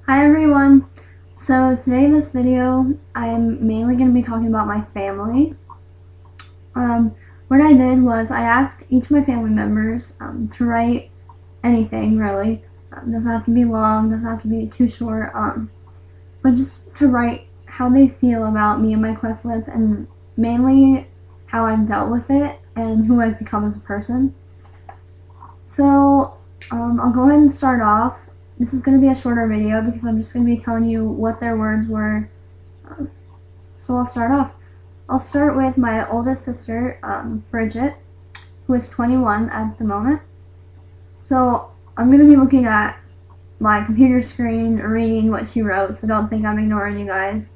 Hi everyone! So today in this video, I'm mainly going to be talking about my family. What I did was I asked each of my family members to write anything really. Doesn't have to be long, doesn't have to be too short, but just to write how they feel about me and my cleft lip, and mainly how I've dealt with it and who I've become as a person. So I'll go ahead and start off. This is going to be a shorter video because I'm just going to be telling you what their words were. So I'll start off. I'll start with my oldest sister, Bridget, who is 21 at the moment. So I'm going to be looking at my computer screen, reading what she wrote, so don't think I'm ignoring you guys.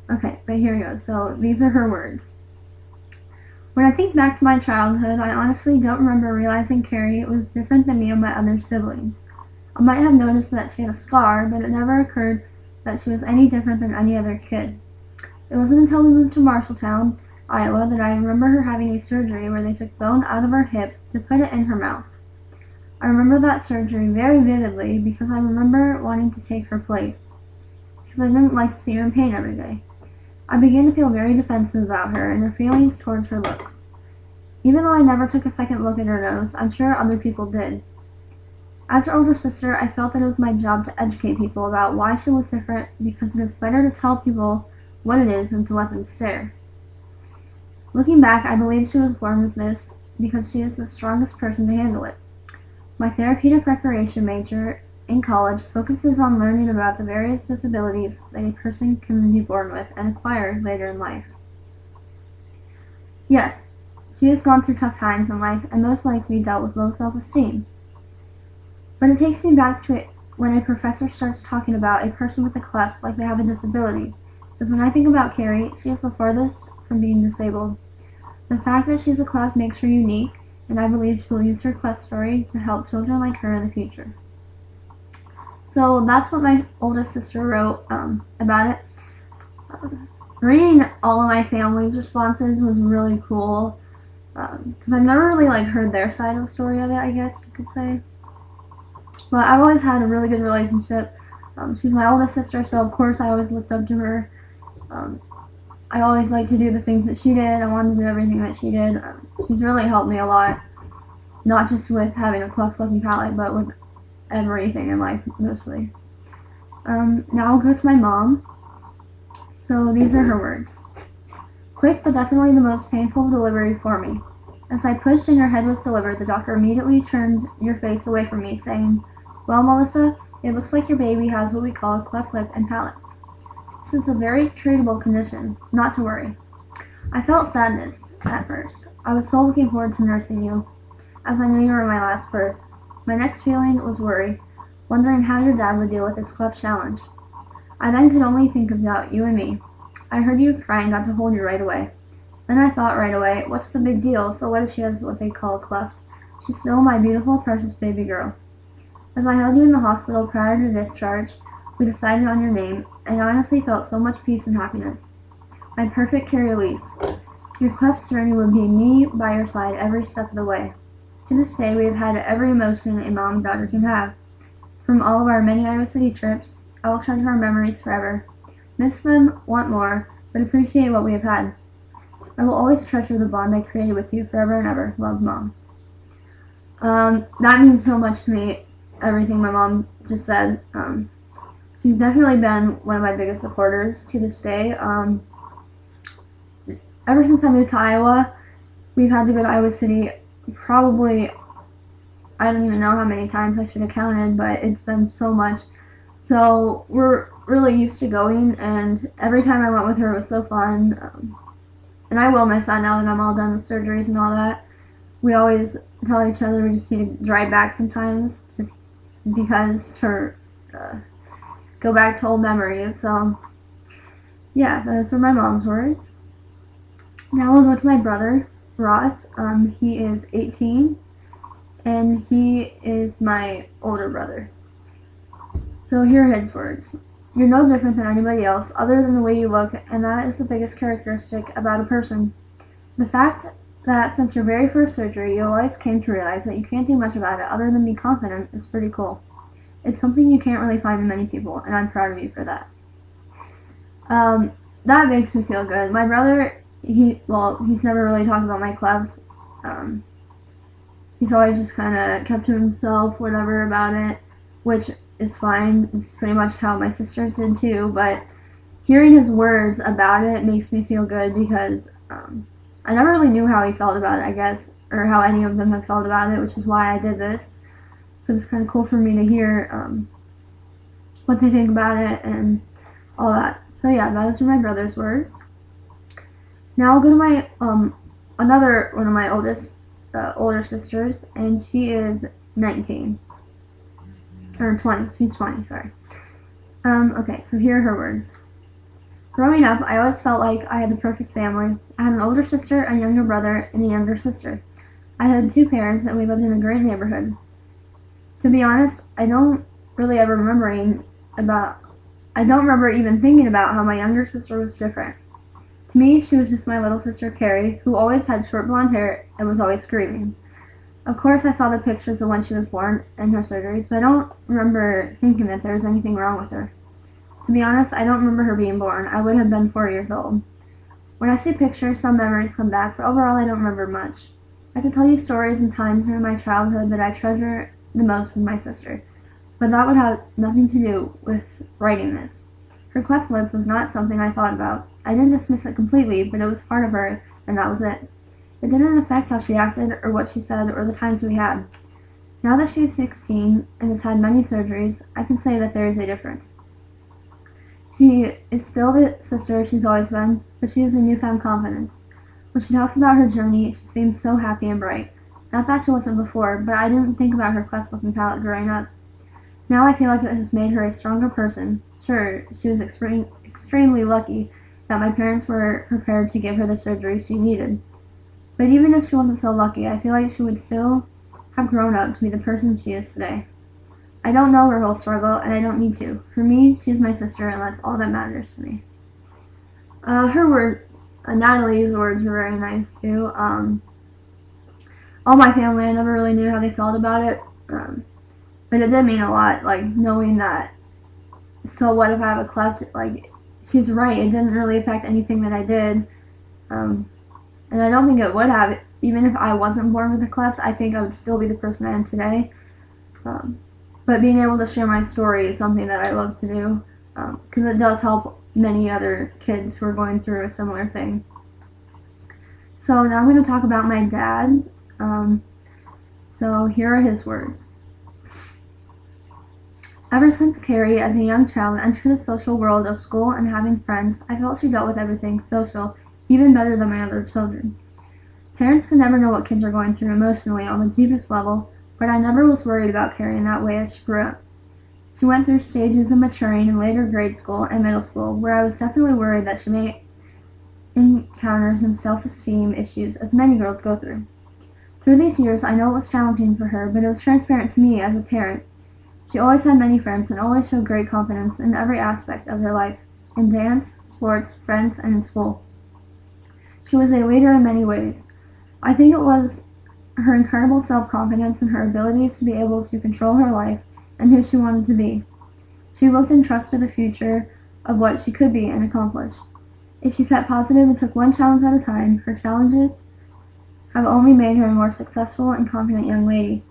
Okay, but here we go. So these are her words. When I think back to my childhood, I honestly don't remember realizing Carrie was different than me and my other siblings. I might have noticed that she had a scar, but it never occurred that she was any different than any other kid. It wasn't until we moved to Marshalltown, Iowa, that I remember her having a surgery where they took bone out of her hip to put it in her mouth. I remember that surgery very vividly because I remember wanting to take her place, because I didn't like to see her in pain every day. I began to feel very defensive about her and her feelings towards her looks. Even though I never took a second look at her nose, I'm sure other people did. As her older sister, I felt that it was my job to educate people about why she looked different, because it is better to tell people what it is than to let them stare. Looking back, I believe she was born with this because she is the strongest person to handle it. My therapeutic recreation major in college focuses on learning about the various disabilities that a person can be born with and acquire later in life. Yes, she has gone through tough times in life and most likely dealt with low self-esteem. But it takes me back to it when a professor starts talking about a person with a cleft like they have a disability, because when I think about Carrie, she is the farthest from being disabled. The fact that she's a cleft makes her unique, and I believe she will use her cleft story to help children like her in the future. So that's what my oldest sister wrote about it. Reading all of my family's responses was really cool, because I've never really heard their side of the story of it, I guess you could say. But I've always had a really good relationship. She's my oldest sister, so of course I always looked up to her. I always liked to do the things that she did. I wanted to do everything that she did. She's really helped me a lot, not just with having a cleft lip and palate, but with everything in life, mostly. Now I'll go to my mom. So these are her words. Quick, but definitely the most painful delivery for me. As I pushed and your head was delivered, the doctor immediately turned your face away from me, saying, "Well, Melissa, it looks like your baby has what we call a cleft lip and palate. This is a very treatable condition, not to worry." I felt sadness at first. I was so looking forward to nursing you, as I knew you were my last birth. My next feeling was worry, wondering how your dad would deal with this cleft challenge. I then could only think about you and me. I heard you cry and got to hold you right away. Then I thought right away, what's the big deal? So what if she has what they call a cleft? She's still my beautiful, precious baby girl. As I held you in the hospital prior to discharge, we decided on your name, and I honestly felt so much peace and happiness. My perfect Carrie Elise. Your cleft journey would be me by your side every step of the way. To this day, we have had every emotion a mom and daughter can have. From all of our many Iowa City trips, I will treasure our memories forever. Miss them, want more, but appreciate what we have had. I will always treasure the bond I created with you forever and ever. Love, Mom. That means so much to me, everything my mom just said. She's definitely been one of my biggest supporters to this day. Ever since I moved to Iowa, we've had to go to Iowa City probably, I don't even know how many times, I should have counted, but it's been so much. So we're really used to going, and every time I went with her, it was so fun. And I will miss that now that I'm all done with surgeries and all that. We always tell each other we just need to drive back sometimes, just because to go back to old memories. So yeah, those were my mom's words. Now we'll go to my brother, Ross. He is 18, and he is my older brother. So here are his words. You're no different than anybody else, other than the way you look, and that is the biggest characteristic about a person. The fact that since your very first surgery, you always came to realize that you can't do much about it other than be confident is pretty cool. It's something you can't really find in many people, and I'm proud of you for that. That makes me feel good. My brother, he's never really talked about my cleft. He's always just kind of kept to himself, whatever about it, which is fine. It's pretty much how my sisters did too, but hearing his words about it makes me feel good because I never really knew how he felt about it, I guess, or how any of them have felt about it, which is why I did this, because it's kind of cool for me to hear what they think about it and all that. So yeah, those are my brother's words. Now I'll go to my another one of my older sisters, and she is 19 or 20. She's 20. Sorry. Okay, so here are her words. Growing up, I always felt like I had the perfect family. I had an older sister, a younger brother, and a younger sister. I had 2 parents, and we lived in a great neighborhood. To be honest, I don't remember even thinking about how my younger sister was different. To me, she was just my little sister Carrie, who always had short blonde hair and was always screaming. Of course, I saw the pictures of when she was born and her surgeries, but I don't remember thinking that there was anything wrong with her. To be honest, I don't remember her being born. I would have been 4 years old. When I see pictures, some memories come back, but overall I don't remember much. I could tell you stories and times during my childhood that I treasure the most with my sister, but that would have nothing to do with writing this. Her cleft lip was not something I thought about. I didn't dismiss it completely, but it was part of her, and that was it. It didn't affect how she acted, or what she said, or the times we had. Now that she is 16 and has had many surgeries, I can say that there is a difference. She is still the sister she's always been, but she has a newfound confidence. When she talks about her journey, she seems so happy and bright. Not that she wasn't before, but I didn't think about her cleft lip and palate growing up. Now I feel like it has made her a stronger person. Sure, she was extremely lucky that my parents were prepared to give her the surgery she needed. But even if she wasn't so lucky, I feel like she would still have grown up to be the person she is today. I don't know her whole struggle, and I don't need to. For me, she's my sister, and that's all that matters to me. Natalie's words were very nice too. All my family, I never really knew how they felt about it, but it did mean a lot, like, knowing that, so what if I have a cleft, like, she's right, it didn't really affect anything that I did, and I don't think it would have, even if I wasn't born with a cleft, I think I would still be the person I am today, but being able to share my story is something that I love to do, because it does help many other kids who are going through a similar thing. So now I'm going to talk about my dad. So here are his words. Ever since Carrie, as a young child, entered the social world of school and having friends, I felt she dealt with everything social even better than my other children. Parents can never know what kids are going through emotionally on the deepest level, but I never was worried about Carrie in that way as she grew up. She went through stages of maturing in later grade school and middle school, where I was definitely worried that she may encounter some self-esteem issues, as many girls go through. Through these years, I know it was challenging for her, but it was transparent to me as a parent. She always had many friends and always showed great confidence in every aspect of her life, in dance, sports, friends, and in school. She was a leader in many ways. I think it was her incredible self-confidence and her abilities to be able to control her life and who she wanted to be. She looked and trusted the future of what she could be and accomplish. If she kept positive and took one challenge at a time, her challenges have only made her a more successful and confident young lady.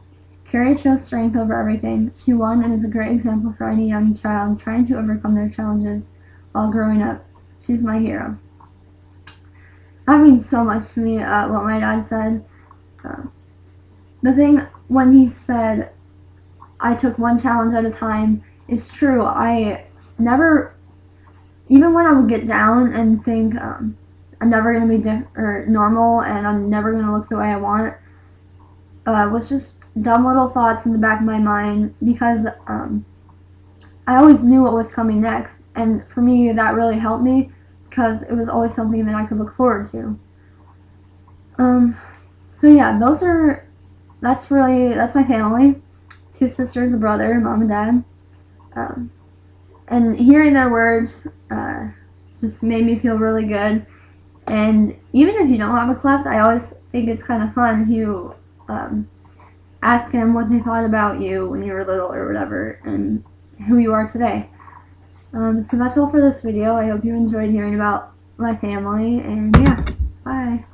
Carrie chose strength over everything. She won and is a great example for any young child trying to overcome their challenges while growing up. She's my hero. That means so much to me, what my dad said. The thing when he said, I took one challenge at a time, is true. I never, even when I would get down and think I'm never going to be normal and I'm never going to look the way I want, was just dumb little thoughts in the back of my mind, because I always knew what was coming next, and for me that really helped me because it was always something that I could look forward to. So yeah, that's my family. 2 sisters, a brother, mom and dad. And hearing their words just made me feel really good. And even if you don't have a cleft, I always think it's kind of fun if you ask them what they thought about you when you were little or whatever, and who you are today. So that's all for this video. I hope you enjoyed hearing about my family, and yeah, bye.